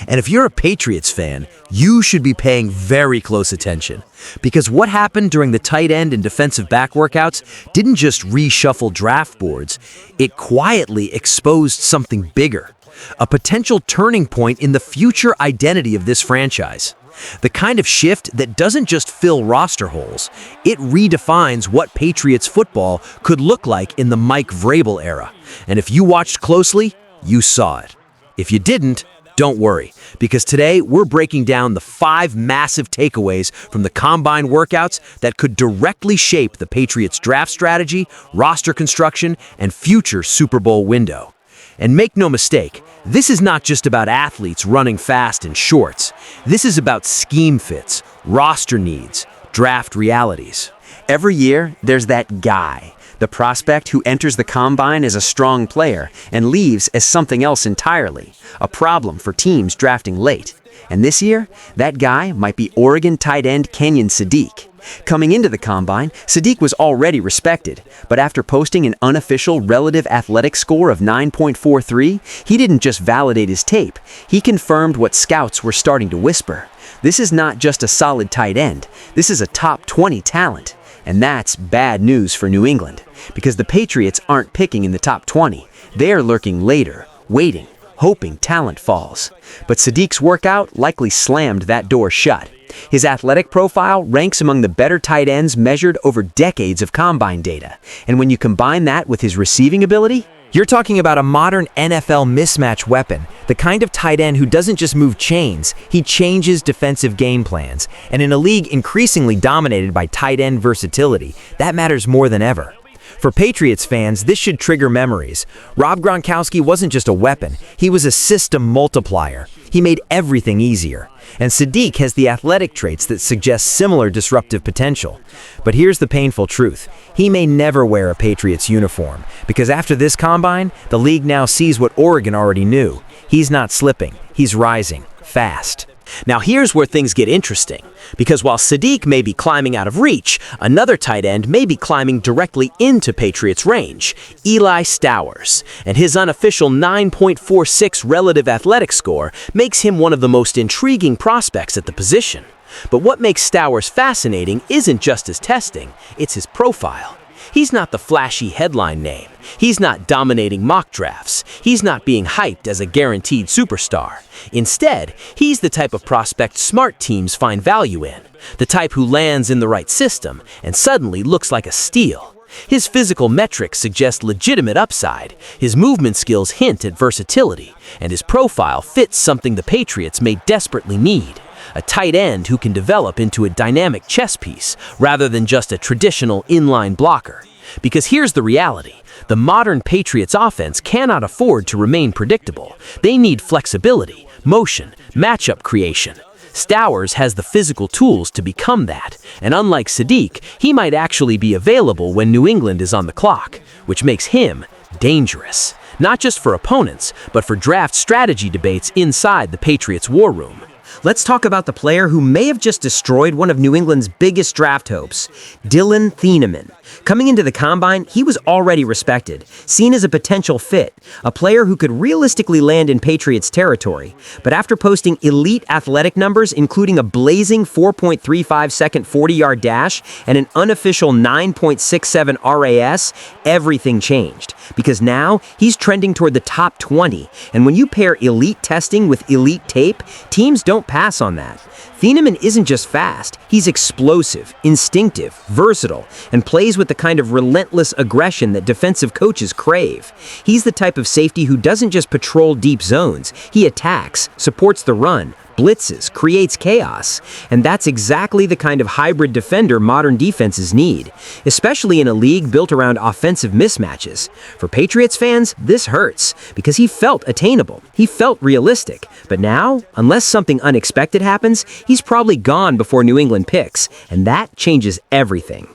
And if you're a Patriots fan, you should be paying very close attention. Because what happened during the tight end and defensive back workouts didn't just reshuffle draft boards, it quietly exposed something bigger. A potential turning point in the future identity of this franchise. The kind of shift that doesn't just fill roster holes, it redefines what Patriots football could look like in the Mike Vrabel era. And if you watched closely, you saw it. If you didn't, don't worry, because today we're breaking down the 5 massive takeaways from the combine workouts that could directly shape the Patriots draft strategy, roster construction, and future Super Bowl window. And make no mistake, this is not just about athletes running fast in shorts. This is about scheme fits, roster needs, draft realities. Every year, there's that guy, the prospect who enters the combine as a strong player and leaves as something else entirely, a problem for teams drafting late. And this year, that guy might be Oregon tight end Kenyon Sadiq. Coming into the combine, Sadiq was already respected, but after posting an unofficial relative athletic score of 9.43, he didn't just validate his tape, he confirmed what scouts were starting to whisper. This is not just a solid tight end, this is a top 20 talent. And that's bad news for New England, because the Patriots aren't picking in the top 20. They are lurking later, waiting, hoping talent falls. But Sadiq's workout likely slammed that door shut. His athletic profile ranks among the better tight ends measured over decades of combine data. And when you combine that with his receiving ability, you're talking about a modern NFL mismatch weapon, the kind of tight end who doesn't just move chains, he changes defensive game plans. And in a league increasingly dominated by tight end versatility, that matters more than ever. For Patriots fans, this should trigger memories. Rob Gronkowski wasn't just a weapon, he was a system multiplier. He made everything easier. And Sadiq has the athletic traits that suggest similar disruptive potential. But here's the painful truth. He may never wear a Patriots uniform, because after this combine, the league now sees what Oregon already knew. He's not slipping, he's rising, fast. Now here's where things get interesting, because while Sadiq may be climbing out of reach, another tight end may be climbing directly into Patriots' range, Eli Stowers, and his unofficial 9.46 relative athletic score makes him one of the most intriguing prospects at the position. But what makes Stowers fascinating isn't just his testing, it's his profile. He's not the flashy headline name. He's not dominating mock drafts. He's not being hyped as a guaranteed superstar. Instead, he's the type of prospect smart teams find value in. The type who lands in the right system and suddenly looks like a steal. His physical metrics suggest legitimate upside, his movement skills hint at versatility, and his profile fits something the Patriots may desperately need. A tight end who can develop into a dynamic chess piece rather than just a traditional inline blocker. Because here's the reality. The modern Patriots offense cannot afford to remain predictable. They need flexibility, motion, matchup creation. Stowers has the physical tools to become that, and unlike Sadiq, he might actually be available when New England is on the clock, which makes him dangerous. Not just for opponents, but for draft strategy debates inside the Patriots war room. Let's talk about the player who may have just destroyed one of New England's biggest draft hopes, Dylan Thieneman. Coming into the combine, he was already respected, seen as a potential fit, a player who could realistically land in Patriots territory. But after posting elite athletic numbers, including a blazing 4.35-second 40-yard dash and an unofficial 9.67 RAS, everything changed. Because now, he's trending toward the top 20. And when you pair elite testing with elite tape, teams don't pass on that. Thieneman isn't just fast, he's explosive, instinctive, versatile, and plays with the kind of relentless aggression that defensive coaches crave. He's the type of safety who doesn't just patrol deep zones, he attacks, supports the run, blitzes, creates chaos. And that's exactly the kind of hybrid defender modern defenses need, especially in a league built around offensive mismatches. For Patriots fans, this hurts, because he felt attainable, he felt realistic. But now, unless something unexpected happens, he's probably gone before New England picks, and that changes everything.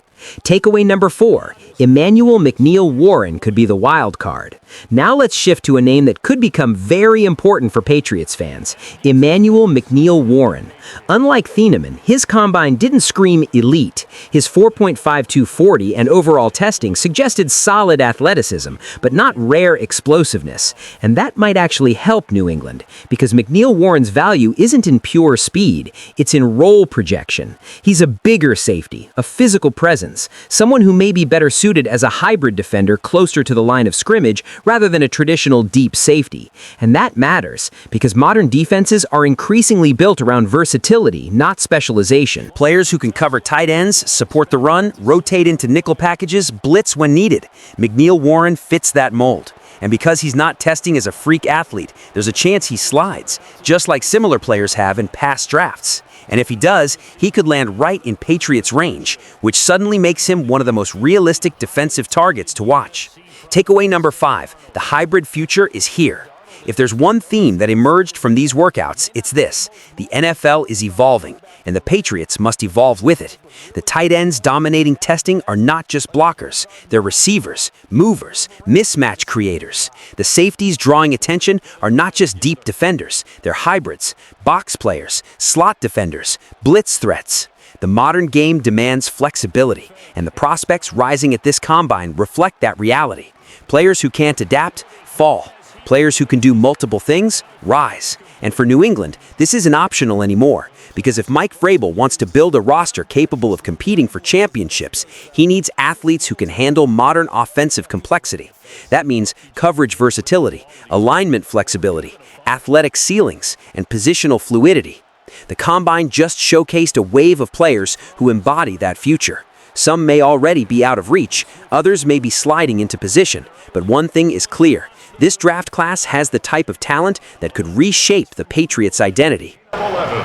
Takeaway number 4, Emmanuel McNeil Warren could be the wild card. Now let's shift to a name that could become very important for Patriots fans, Emmanuel McNeil-Warren. Unlike Thieneman, his combine didn't scream elite. His 4.52 40 and overall testing suggested solid athleticism, but not rare explosiveness. And that might actually help New England, because McNeil-Warren's value isn't in pure speed, it's in role projection. He's a bigger safety, a physical presence, someone who may be better suited as a hybrid defender closer to the line of scrimmage rather than a traditional deep safety. And that matters, because modern defenses are increasingly built around versatility, not specialization. Players who can cover tight ends, support the run, rotate into nickel packages, blitz when needed. McNeil-Warren fits that mold. And because he's not testing as a freak athlete, there's a chance he slides, just like similar players have in past drafts. And if he does, he could land right in Patriots' range, which suddenly makes him one of the most realistic defensive targets to watch. Takeaway number 5, the hybrid future is here. If there's one theme that emerged from these workouts, it's this: the NFL is evolving, and the Patriots must evolve with it. The tight ends dominating testing are not just blockers, they're receivers, movers, mismatch creators. The safeties drawing attention are not just deep defenders, they're hybrids, box players, slot defenders, blitz threats. The modern game demands flexibility, and the prospects rising at this combine reflect that reality. Players who can't adapt, fall. Players who can do multiple things, rise. And for New England, this isn't optional anymore, because if Mike Vrabel wants to build a roster capable of competing for championships, he needs athletes who can handle modern offensive complexity. That means coverage versatility, alignment flexibility, athletic ceilings, and positional fluidity. The Combine just showcased a wave of players who embody that future. Some may already be out of reach, others may be sliding into position, but one thing is clear: this draft class has the type of talent that could reshape the Patriots' identity.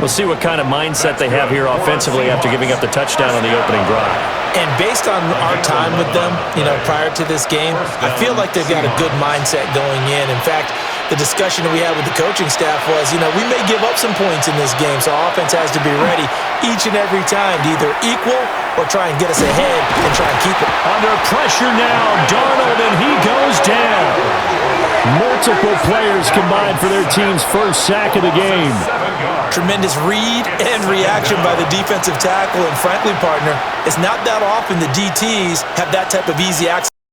We'll see what kind of mindset they have here offensively after giving up the touchdown on the opening drive. And based on our time with them, prior to this game, I feel like they've got a good mindset going in. In fact, the discussion that we had with the coaching staff was, we may give up some points in this game, so our offense has to be ready each and every time to either equal or try and get us ahead and try and keep it. Under pressure now, Darnold, and he goes down. Multiple players combined for their team's first sack of the game. Tremendous read and reaction by the defensive tackle, and frankly, partner, it's not that often the DTs have that type of easy access.